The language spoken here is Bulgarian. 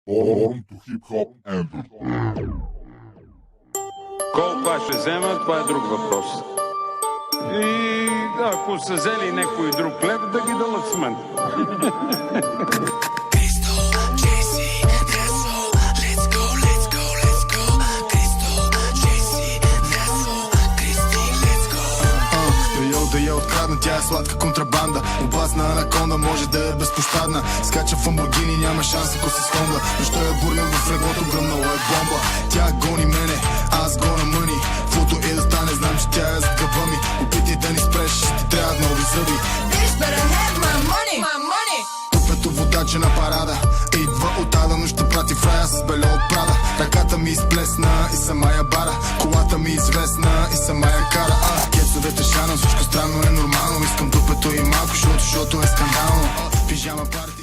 Born to hip hop anthem. Колко аз ще взема, това е друг въпрос. И ако са взели някой друг лев, да ги дадат с мен. Да я открадна, тя е сладка контрабанда. Опасна анаконда, може да е безпощадна. Скача в Ламборгини, няма шанс ако си с Хонда. Но що я бурнем в леглото, гръмнала е бомба. Тя гони мене, аз гона мъни. Фото е да стане, знам, че тя е зад гъба ми. Опитай да ни спреш, ще трябват нови зъби. Bitch better have my money, my money. Купето водача на парада идва от ада, но ще прати в рая с беле от Прада. Ръката ми изплесна и сама я бара. Колата ми известна и сама я кара. Кецовете шана, всичко странно е нормално. Искам дупето и малко, защото е скандално. Пижама парти.